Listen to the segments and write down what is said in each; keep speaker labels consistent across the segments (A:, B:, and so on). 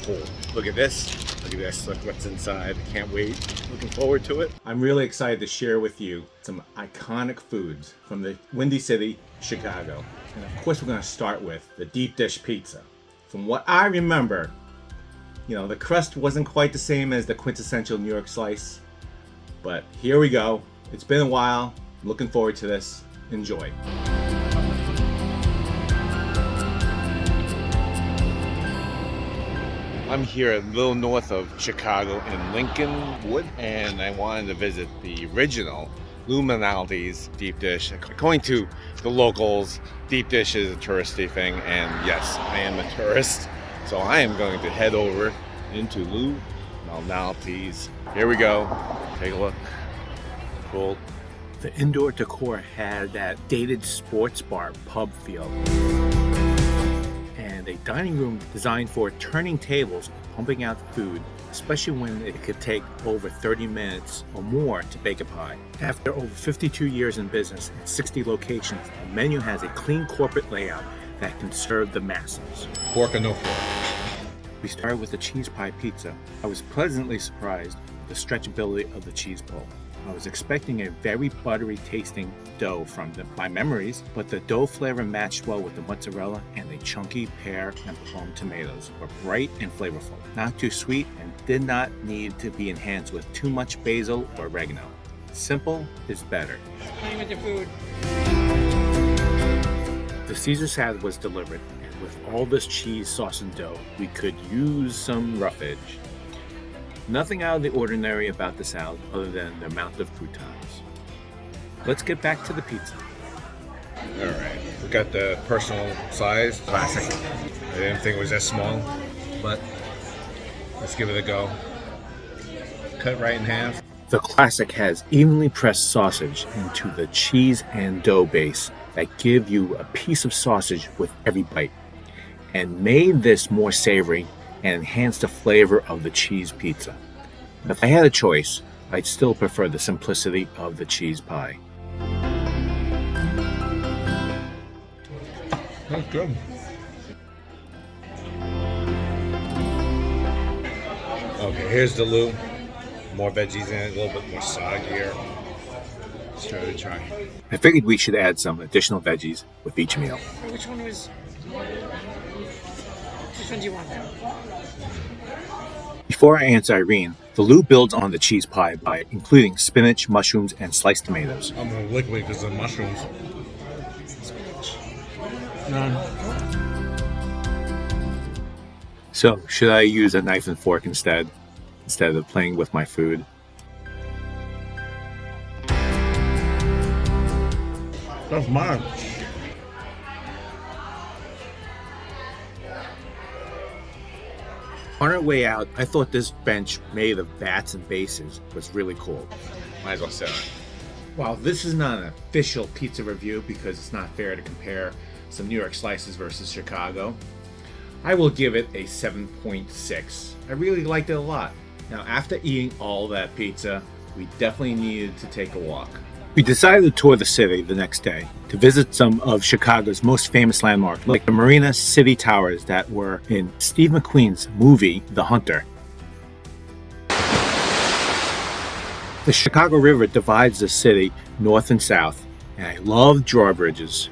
A: cool. Look at this. Look at this. Look what's inside. I can't wait. Looking forward to it. I'm really excited to share with you some iconic foods from the Windy City, Chicago. And of course, we're going to start with the deep dish pizza. From what I remember, the crust wasn't quite the same as the quintessential New York slice. But here we go. It's been a while. I'm looking forward to this. Enjoy. I'm here a little north of Chicago in Lincolnwood, and I wanted to visit the original Lou Malnati's deep dish. According to the locals, deep dish is a touristy thing, and yes, I am a tourist, so I am going to head over into Lou Malnati's. Here we go. Take a look. Cool. The indoor decor had that dated sports bar pub feel. And a dining room designed for turning tables and pumping out food, especially when it could take over 30 minutes or more to bake a pie. After over 52 years in business and 60 locations, the menu has a clean corporate layout that can serve the masses. Pork or no pork? We started with the cheese pie pizza. I was pleasantly surprised with the stretchability of the cheese bowl. I was expecting a very buttery tasting dough from my memories, but the dough flavor matched well with the mozzarella, and the chunky pear and plum tomatoes were bright and flavorful, not too sweet, and did not need to be enhanced with too much basil or oregano. Simple is better.
B: Playing with your food.
A: The Caesar salad was delivered, and with all this cheese, sauce, and dough, we could use some roughage. Nothing out of the ordinary about the salad other than the amount of croutons. Let's get back to the pizza. All right, we got the personal size, classic. I didn't think it was that small, but let's give it a go. Cut right in half. The classic has evenly pressed sausage into the cheese and dough base that give you a piece of sausage with every bite, and made this more savory and enhance the flavor of the cheese pizza. If I had a choice, I'd still prefer the simplicity of the cheese pie. That's good. Okay, here's the Lou. More veggies in it, a little bit more soggier. Let's try to try. I figured we should add some additional veggies with each meal.
B: Which one do you want now?
A: Before I answer Irene, the Lou builds on the cheese pie by including spinach, mushrooms, and sliced tomatoes. I'm going to liquid because of the mushrooms.
B: Spinach.
A: None. So, should I use a knife and fork instead of playing with my food? That's mine. On our way out, I thought this bench made of bats and bases was really cool. Might as well sit on it. While this is not an official pizza review because it's not fair to compare some New York slices versus Chicago, I will give it a 7.6. I really liked it a lot. Now, after eating all that pizza, we definitely needed to take a walk. We decided to tour the city the next day to visit some of Chicago's most famous landmarks, like the Marina City Towers that were in Steve McQueen's movie, The Hunter. The Chicago River divides the city north and south, and I love drawbridges.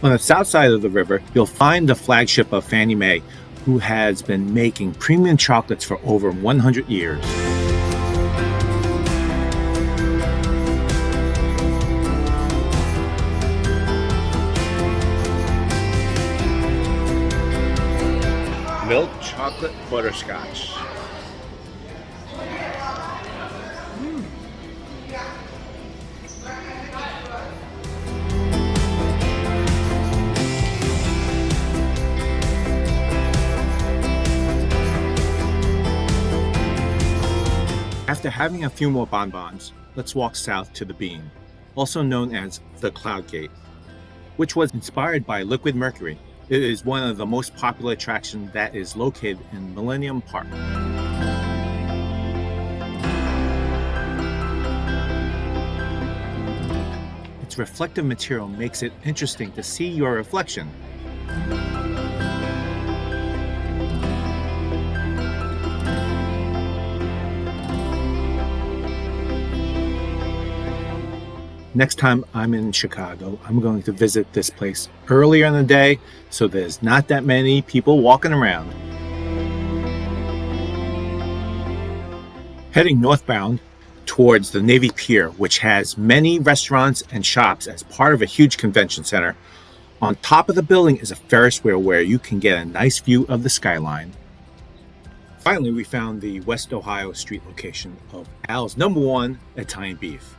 A: On the south side of the river, you'll find the flagship of Fannie May, who has been making premium chocolates for over 100 years. Milk chocolate butterscotch. After having a few more bonbons, let's walk south to the Bean, also known as the Cloud Gate, which was inspired by liquid mercury. It is one of the most popular attractions that is located in Millennium Park. Its reflective material makes it interesting to see your reflection. Next time I'm in Chicago, I'm going to visit this place earlier in the day so there's not that many people walking around. Heading northbound towards the Navy Pier, which has many restaurants and shops as part of a huge convention center. On top of the building is a Ferris wheel where you can get a nice view of the skyline. Finally, we found the West Ohio Street location of Al's #1 Italian beef.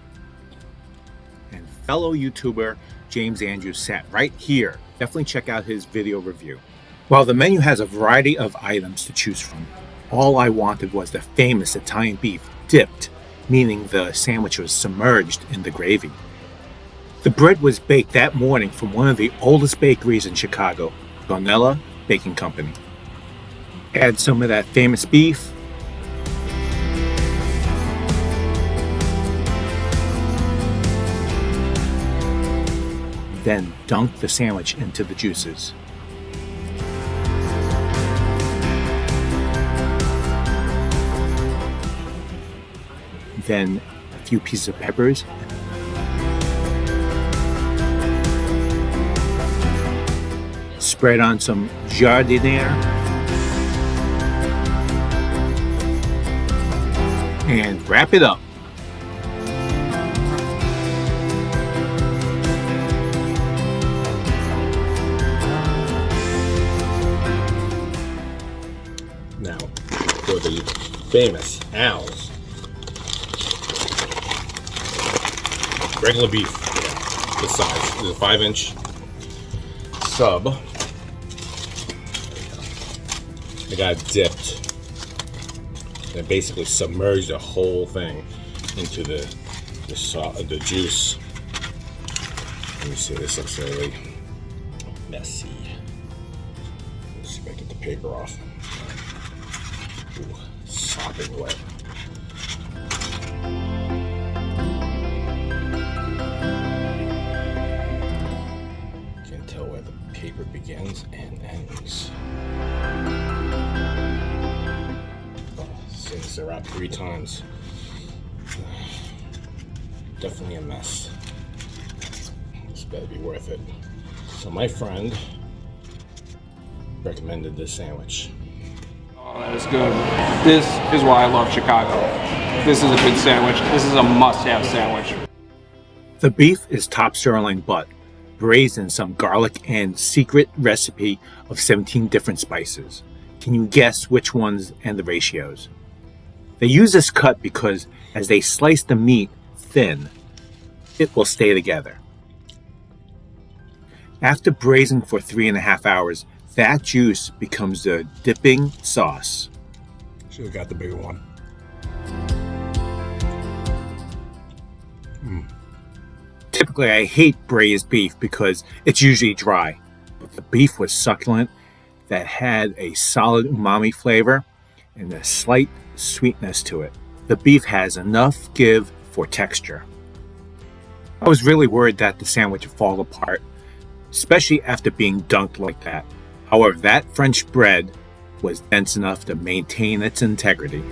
A: And fellow YouTuber James Andrews sat right here. Definitely check out his video review. While the menu has a variety of items to choose from, all I wanted was the famous Italian beef dipped, meaning the sandwich was submerged in the gravy. The bread was baked that morning from one of the oldest bakeries in Chicago, Gonella Baking Company. Add some of that famous beef. Then dunk the sandwich into the juices. Then a few pieces of peppers. Spread on some jardiniere. And wrap it up. Now, for the famous Al's. Regular beef, this size. This is a 5-inch sub. I got it dipped. And basically submerged the whole thing into the juice. Let me see, this looks really messy. Let's see if I can get the paper off. Ooh, sopping wet. Can't tell where the paper begins and ends. Since they're out 3 times. Definitely a mess. This better be worth it. So my friend recommended this sandwich.
C: Oh, that is good. This is why I love Chicago. This is a good sandwich. This is a must-have sandwich.
A: The beef is top sirloin butt, braised in some garlic and secret recipe of 17 different spices. Can you guess which ones and the ratios? They use this cut because as they slice the meat thin, it will stay together. After braising for 3.5 hours, that juice becomes the dipping sauce.
C: Should have got the bigger one.
A: Typically, I hate braised beef because it's usually dry, but the beef was succulent that had a solid umami flavor and a slight sweetness to it. The beef has enough give for texture. I was really worried that the sandwich would fall apart, especially after being dunked like that. However, that French bread was dense enough to maintain its integrity.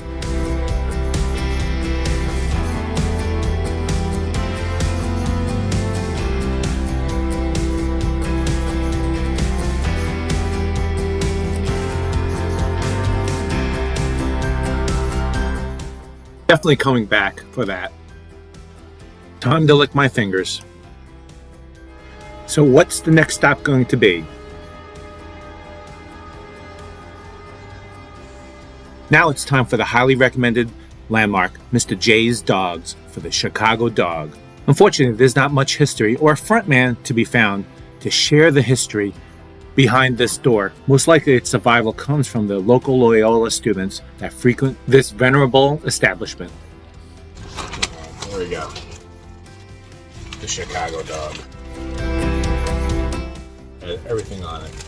A: Definitely coming back for that. Time to lick my fingers. So what's the next stop going to be? Now it's time for the highly recommended landmark, Mr. J's Dawgs for the Chicago Dog. Unfortunately, there's not much history or a front man to be found to share the history behind this door. Most likely its survival comes from the local Loyola students that frequent this venerable establishment. There we go. The Chicago Dog. Has everything on it.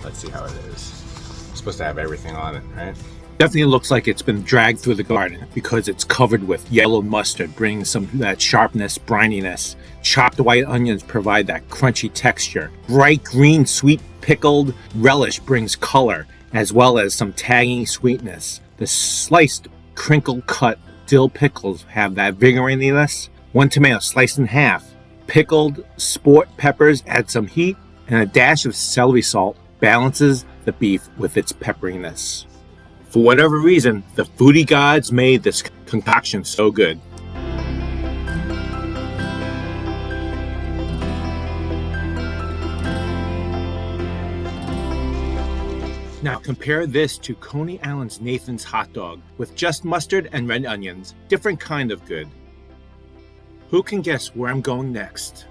A: Let's see how it is. It's supposed to have everything on it, right? Definitely looks like it's been dragged through the garden because it's covered with yellow mustard, bringing some of that sharpness, brininess. Chopped white onions provide that crunchy texture. Bright green sweet pickled relish brings color, as well as some tangy sweetness. The sliced crinkle cut dill pickles have that vigoriness. 1 tomato sliced in half. Pickled sport peppers add some heat, and a dash of celery salt balances the beef with its pepperiness. For whatever reason, the foodie gods made this concoction so good. Now compare this to Coney Island's Nathan's hot dog with just mustard and red onions. Different kind of good. Who can guess where I'm going next?